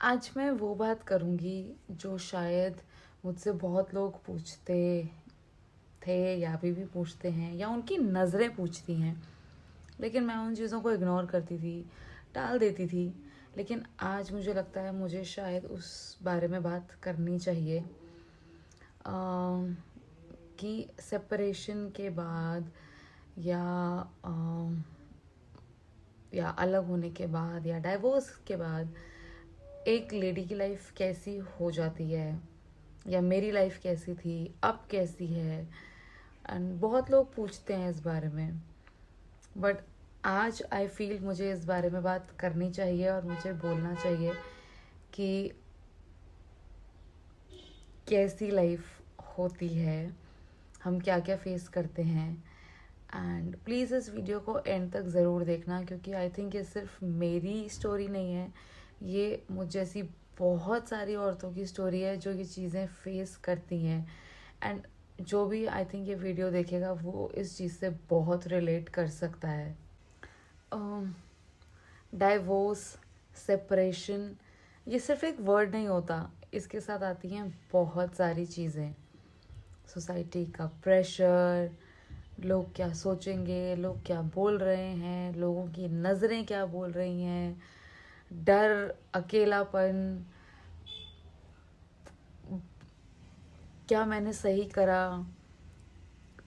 आज मैं वो बात करूँगी जो शायद मुझसे बहुत लोग पूछते थे या अभी भी पूछते हैं या उनकी नज़रें पूछती हैं, लेकिन मैं उन चीज़ों को इग्नोर करती थी, टाल देती थी। लेकिन आज मुझे लगता है मुझे शायद उस बारे में बात करनी चाहिए कि सेपरेशन के बाद या या अलग होने के बाद या डाइवोर्स के बाद एक लेडी की लाइफ कैसी हो जाती है, या मेरी लाइफ कैसी थी, अब कैसी है। एंड बहुत लोग पूछते हैं इस बारे में, बट आज आई फील मुझे इस बारे में बात करनी चाहिए और मुझे बोलना चाहिए कि कैसी लाइफ होती है, हम क्या क्या फेस करते हैं। एंड प्लीज़ इस वीडियो को एंड तक ज़रूर देखना, क्योंकि आई थिंक ये सिर्फ मेरी स्टोरी नहीं है, ये मुझ जैसी बहुत सारी औरतों की स्टोरी है जो ये चीज़ें फेस करती हैं। एंड जो भी आई थिंक ये वीडियो देखेगा वो इस चीज़ से बहुत रिलेट कर सकता है। डाइवोर्स, सेपरेशन, ये सिर्फ एक वर्ड नहीं होता, इसके साथ आती हैं बहुत सारी चीज़ें। सोसाइटी का प्रेशर, लोग क्या सोचेंगे, लोग क्या बोल रहे हैं, लोगों की नज़रें क्या बोल रही हैं, डर, अकेलापन, क्या मैंने सही करा,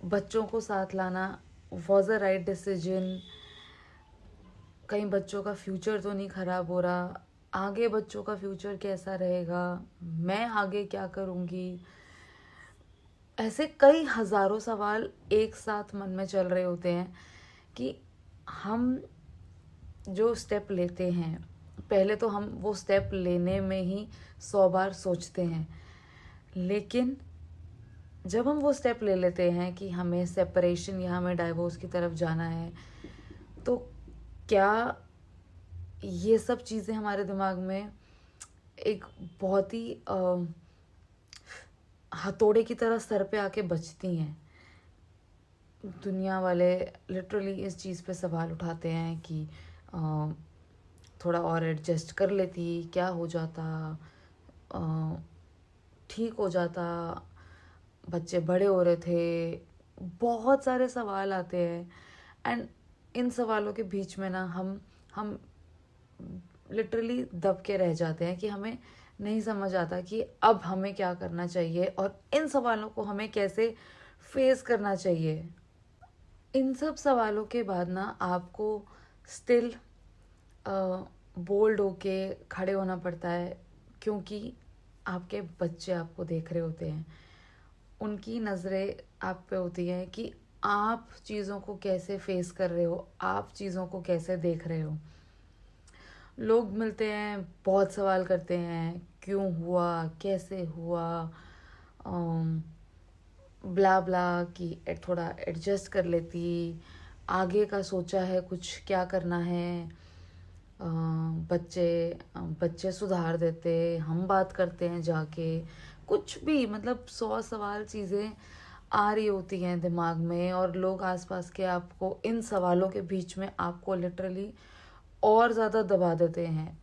बच्चों को साथ लाना वॉज अ राइट डिसीजन, कहीं बच्चों का फ्यूचर तो नहीं ख़राब हो रहा, आगे बच्चों का फ्यूचर कैसा रहेगा, मैं आगे क्या करूँगी। ऐसे कई हज़ारों सवाल एक साथ मन में चल रहे होते हैं कि हम जो स्टेप लेते हैं, पहले तो हम वो स्टेप लेने में ही 100 बार सोचते हैं, लेकिन जब हम वो स्टेप ले लेते हैं कि हमें सेपरेशन या हमें डाइवोर्स की तरफ जाना है, तो क्या ये सब चीज़ें हमारे दिमाग में एक बहुत ही हथौड़े की तरह सर पे आके बजती हैं। दुनिया वाले लिटरली इस चीज़ पे सवाल उठाते हैं कि थोड़ा और एडजस्ट कर लेती, क्या हो जाता, ठीक हो जाता, बच्चे बड़े हो रहे थे, बहुत सारे सवाल आते हैं। एंड इन सवालों के बीच में ना हम लिटरली दब के रह जाते हैं कि हमें नहीं समझ आता कि अब हमें क्या करना चाहिए और इन सवालों को हमें कैसे फेस करना चाहिए। इन सब सवालों के बाद ना आपको स्टिल बोल्ड होके खड़े होना पड़ता है, क्योंकि आपके बच्चे आपको देख रहे होते हैं, उनकी नज़रें आप पे होती हैं कि आप चीज़ों को कैसे फेस कर रहे हो, आप चीज़ों को कैसे देख रहे हो। लोग मिलते हैं, बहुत सवाल करते हैं, क्यों हुआ, कैसे हुआ, ब्ला ब्ला कि थोड़ा एडजस्ट कर लेती, आगे का सोचा है कुछ, क्या करना है, बच्चे सुधार देते, हम बात करते हैं जाके, कुछ भी, मतलब 100 सवाल चीज़ें आ रही होती हैं दिमाग में, और लोग आसपास के आपको इन सवालों के बीच में आपको लिटरली और ज़्यादा दबा देते हैं।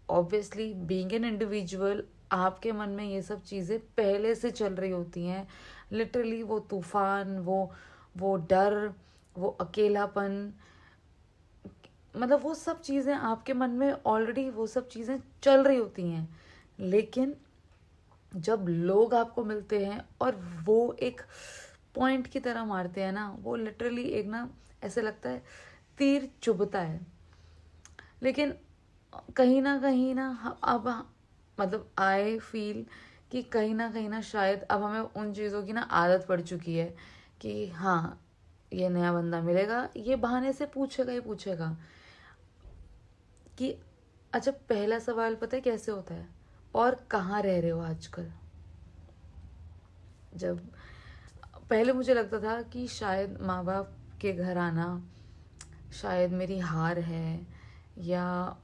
ऑब्वियसली बीइंग एन इंडिविजुअल, आपके मन में ये सब चीज़ें पहले से चल रही होती हैं। लिटरली वो तूफान, वो डर, वो अकेलापन, मतलब वो सब चीज़ें आपके मन में ऑलरेडी वो सब चीज़ें चल रही होती हैं। लेकिन जब लोग आपको मिलते हैं और वो एक पॉइंट की तरह मारते हैं ना, वो लिटरली एक ना ऐसे लगता है तीर चुभता है। लेकिन कहीं ना अब मतलब आई फील कि कहीं ना शायद अब हमें उन चीज़ों की ना आदत पड़ चुकी है कि हाँ, ये नया बंदा मिलेगा, ये बहाने से पूछेगा ही पूछेगा कि अच्छा, पहला सवाल पता है कैसे होता है, और कहाँ रह रहे हो आजकल। जब पहले मुझे लगता था कि शायद माँ बाप के घर आना शायद मेरी हार है, या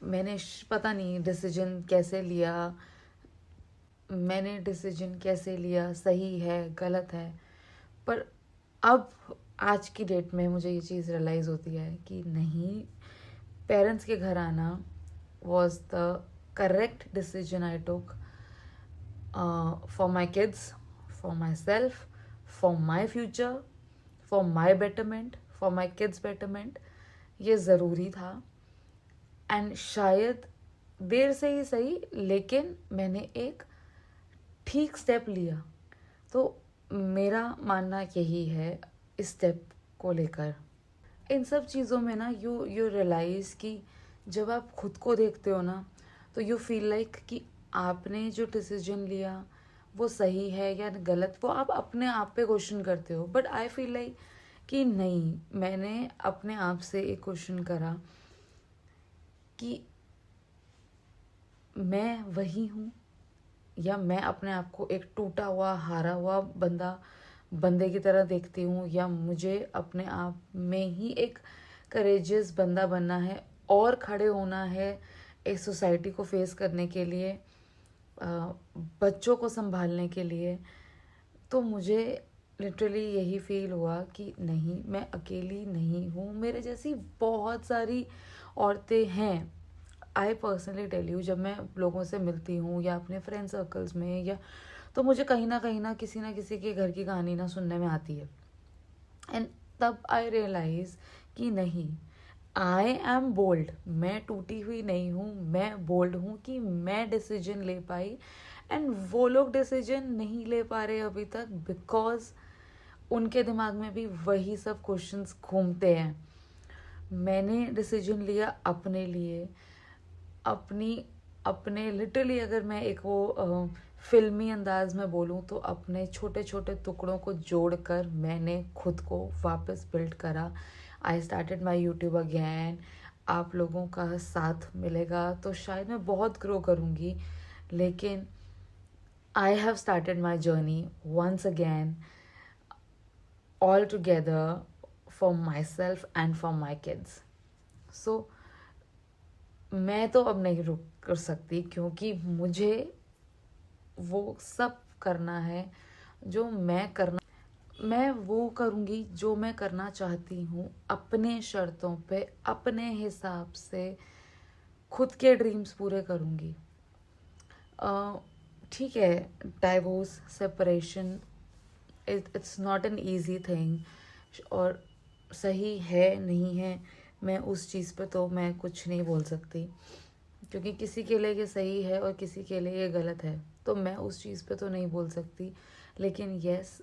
मैंने पता नहीं डिसीजन कैसे लिया, मैंने डिसीजन कैसे लिया, सही है गलत है। पर अब आज की डेट में मुझे ये चीज़ रियलाइज़ होती है कि नहीं, पेरेंट्स के घर आना was the correct decision I took for my kids, for myself, for my future, for my betterment, for my kids betterment. ये ज़रूरी था एंड शायद देर से ही सही, लेकिन मैंने एक ठीक स्टेप लिया. तो मेरा मानना यही है इस स्टेप को लेकर. इन सब चीज़ों में ना यू रियलाइज़ कि जब आप खुद को देखते हो ना, तो यू फील लाइक कि आपने जो डिसीजन लिया वो सही है या गलत, वो आप अपने आप पे क्वेश्चन करते हो. बट आई फील लाइक कि नहीं, मैंने अपने आप से एक क्वेश्चन करा कि मैं वही हूँ, या मैं अपने आप को एक टूटा हुआ हारा हुआ बंदे की तरह देखती हूँ, या मुझे अपने आप में ही एक करेजियस बंदा बनना है और खड़े होना है इस सोसाइटी को फेस करने के लिए, बच्चों को संभालने के लिए. तो मुझे लिटरली यही फील हुआ कि नहीं, मैं अकेली नहीं हूँ, मेरे जैसी बहुत सारी औरतें हैं. आई पर्सनली टेल यू, जब मैं लोगों से मिलती हूँ या अपने फ्रेंड सर्कल्स में, या तो मुझे कहीं ना किसी के घर की कहानी ना सुनने में आती है. एंड तब आई रियलाइज कि नहीं, आई एम बोल्ड. मैं टूटी हुई नहीं हूँ, मैं बोल्ड हूँ कि मैं डिसीजन ले पाई. एंड वो लोग डिसीजन नहीं ले पा रहे अभी तक बिकॉज उनके दिमाग में भी वही सब क्वेश्चंस घूमते हैं. मैंने डिसीजन लिया अपने लिए, अपने लिटरली, अगर मैं एक वो फिल्मी अंदाज में बोलूँ तो अपने छोटे छोटे टुकड़ों को जोड़कर मैंने खुद को वापस बिल्ड करा. I started my YouTube again. आप लोगों का साथ मिलेगा तो शायद मैं बहुत ग्रो करूँगी, लेकिन I have started my journey once again, all together, for myself and for my kids. So मैं तो अब नहीं रुक कर सकती, क्योंकि मुझे वो सब करना है जो मैं वो करूँगी जो मैं करना चाहती हूँ, अपने शर्तों पे, अपने हिसाब से खुद के ड्रीम्स पूरे करूँगी. ठीक है, divorce, separation, it's not an easy thing, और सही है नहीं है, मैं उस चीज़ पे तो मैं कुछ नहीं बोल सकती, क्योंकि किसी के लिए ये सही है और किसी के लिए ये गलत है, तो मैं उस चीज़ पे तो नहीं बोल सकती. लेकिन यस,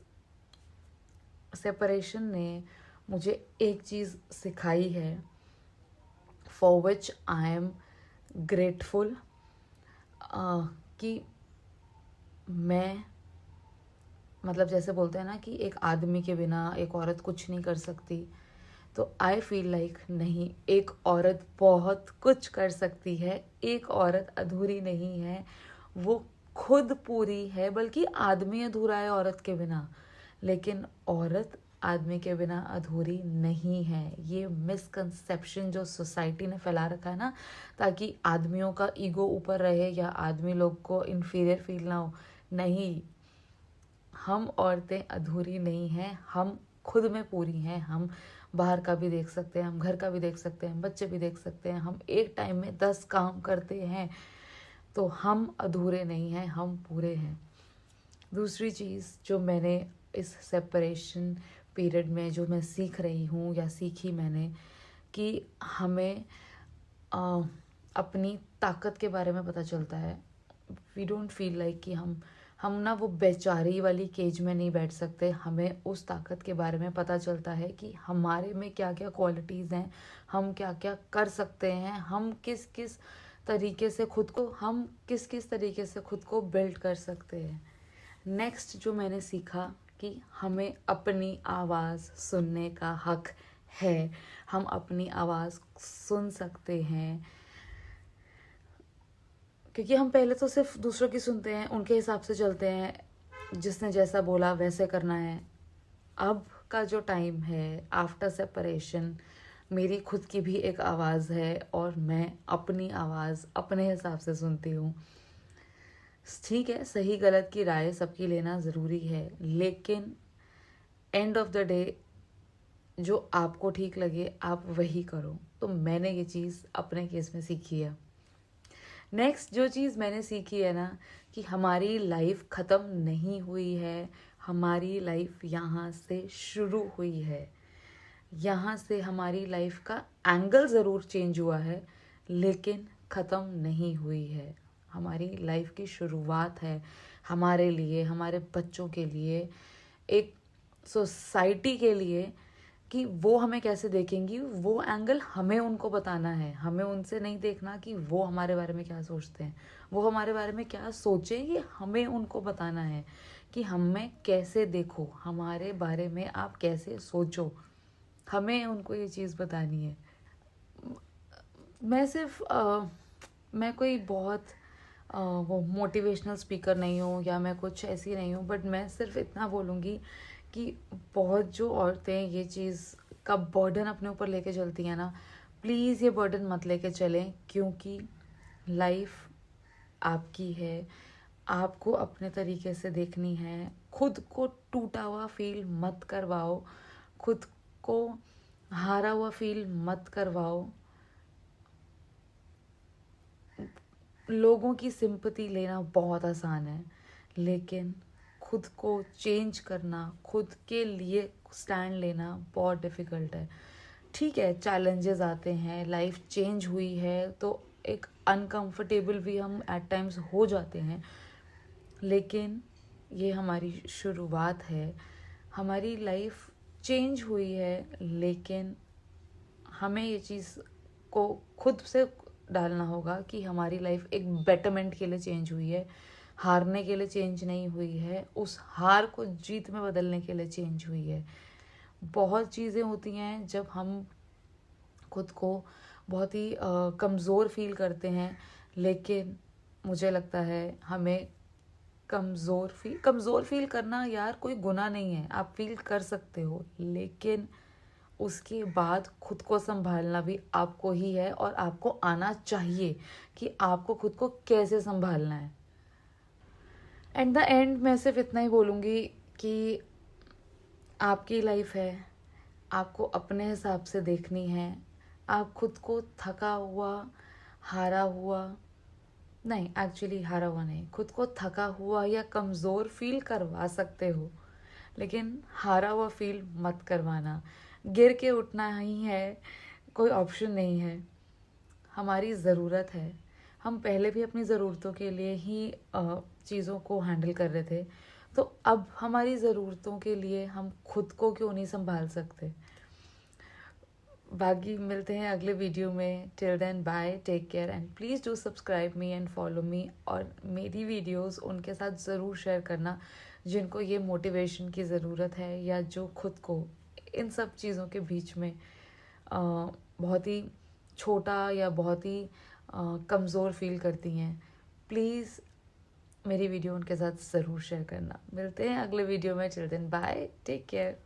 सेपरेशन ने मुझे एक चीज़ सिखाई है, for which I am grateful, कि मैं, मतलब जैसे बोलते हैं ना कि एक आदमी के बिना एक औरत कुछ नहीं कर सकती, तो आई फील लाइक नहीं, एक औरत बहुत कुछ कर सकती है. एक औरत अधूरी नहीं है, वो खुद पूरी है. बल्कि आदमी अधूरा है औरत के बिना, लेकिन औरत आदमी के बिना अधूरी नहीं है. ये मिसकंसेप्शन जो सोसाइटी ने फैला रखा है ना, ताकि आदमियों का ईगो ऊपर रहे या आदमी लोग को इन्फीरियर फील ना हो. नहीं, हम औरतें अधूरी नहीं हैं, हम खुद में पूरी हैं. हम बाहर का भी देख सकते हैं, हम घर का भी देख सकते हैं, बच्चे भी देख सकते हैं, हम एक टाइम में 10 काम करते हैं. तो हम अधूरे नहीं हैं, हम पूरे हैं. दूसरी चीज़ जो मैंने इस सेपरेशन पीरियड में जो मैं सीख रही हूँ या सीखी मैंने, कि हमें अपनी ताकत के बारे में पता चलता है. वी डोंट फील लाइक कि हम ना वो बेचारी वाली केज में नहीं बैठ सकते. हमें उस ताकत के बारे में पता चलता है कि हमारे में क्या क्या क्वालिटीज़ हैं, हम क्या क्या कर सकते हैं, हम किस किस तरीके से खुद को बिल्ड कर सकते हैं. नेक्स्ट जो मैंने सीखा कि हमें अपनी आवाज़ सुनने का हक है, हम अपनी आवाज़ सुन सकते हैं. क्योंकि हम पहले तो सिर्फ दूसरों की सुनते हैं, उनके हिसाब से चलते हैं, जिसने जैसा बोला वैसे करना है. अब का जो टाइम है आफ्टर सेपरेशन, मेरी खुद की भी एक आवाज़ है और मैं अपनी आवाज़ अपने हिसाब से सुनती हूँ. ठीक है, सही गलत की राय सबकी लेना ज़रूरी है, लेकिन एंड ऑफ द डे जो आपको ठीक लगे आप वही करो. तो मैंने ये चीज़ अपने केस में सीखी है. नेक्स्ट जो चीज़ मैंने सीखी है ना, कि हमारी लाइफ ख़त्म नहीं हुई है, हमारी लाइफ यहाँ से शुरू हुई है। यहाँ से हमारी लाइफ का एंगल ज़रूर चेंज हुआ है, लेकिन ख़त्म नहीं हुई है। हमारी लाइफ की शुरुआत है, हमारे लिए, हमारे बच्चों के लिए, एक सोसाइटी के लिए, कि वो हमें कैसे देखेंगी, वो एंगल हमें उनको बताना है। हमें उनसे नहीं देखना कि वो हमारे बारे में क्या सोचते हैं, वो हमारे बारे में क्या सोचें, ये हमें उनको बताना है कि हमें कैसे देखो, हमारे बारे में आप कैसे सोचो, हमें उनको ये चीज़ बतानी है। मैं सिर्फ मैं कोई बहुत वो मोटिवेशनल स्पीकर नहीं हूँ, या मैं कुछ ऐसी नहीं हूँ, बट मैं सिर्फ इतना बोलूँगी कि बहुत जो औरतें ये चीज़ का बर्डन अपने ऊपर लेके चलती हैं ना, प्लीज़ ये बर्डन मत लेके चलें, क्योंकि लाइफ आपकी है, आपको अपने तरीके से देखनी है। खुद को टूटा हुआ फील मत करवाओ, खुद को हारा हुआ फील मत करवाओ। लोगों की सिंपैथी लेना बहुत आसान है, लेकिन खुद को चेंज करना, खुद के लिए स्टैंड लेना बहुत डिफ़िकल्ट है। ठीक है, चैलेंजेस आते हैं, लाइफ चेंज हुई है तो एक अनकंफर्टेबल भी हम एट टाइम्स हो जाते हैं, लेकिन ये हमारी शुरुआत है। हमारी लाइफ चेंज हुई है, लेकिन हमें ये चीज़ को खुद से डालना होगा कि हमारी लाइफ एक बेटरमेंट के लिए चेंज हुई है, हारने के लिए चेंज नहीं हुई है, उस हार को जीत में बदलने के लिए चेंज हुई है। बहुत चीज़ें होती हैं जब हम खुद को बहुत ही कमज़ोर फील करते हैं, लेकिन मुझे लगता है हमें कमज़ोर फील करना यार कोई गुनाह नहीं है, आप फील कर सकते हो, लेकिन उसके बाद खुद को संभालना भी आपको ही है, और आपको आना चाहिए कि आपको खुद को कैसे संभालना है। एट द एंड मैं सिर्फ इतना ही बोलूँगी कि आपकी लाइफ है, आपको अपने हिसाब से देखनी है। आप खुद को थका हुआ, हारा हुआ, नहीं एक्चुअली हारा हुआ नहीं, खुद को थका हुआ या कमज़ोर फील करवा सकते हो, लेकिन हारा हुआ फील मत करवाना। गिर के उठना ही है, कोई ऑप्शन नहीं है। हमारी ज़रूरत है, हम पहले भी अपनी ज़रूरतों के लिए ही चीज़ों को हैंडल कर रहे थे, तो अब हमारी ज़रूरतों के लिए हम खुद को क्यों नहीं संभाल सकते। बाकी मिलते हैं अगले वीडियो में। Till then bye, take care and please do subscribe me and follow me, और मेरी वीडियोस उनके साथ ज़रूर शेयर करना जिनको ये मोटिवेशन की ज़रूरत है, या जो खुद को इन सब चीज़ों के बीच में बहुत ही छोटा या बहुत ही कमज़ोर फील करती हैं। प्लीज़ मेरी वीडियो उनके साथ ज़रूर शेयर करना। मिलते हैं अगले वीडियो में। Till then bye, take care.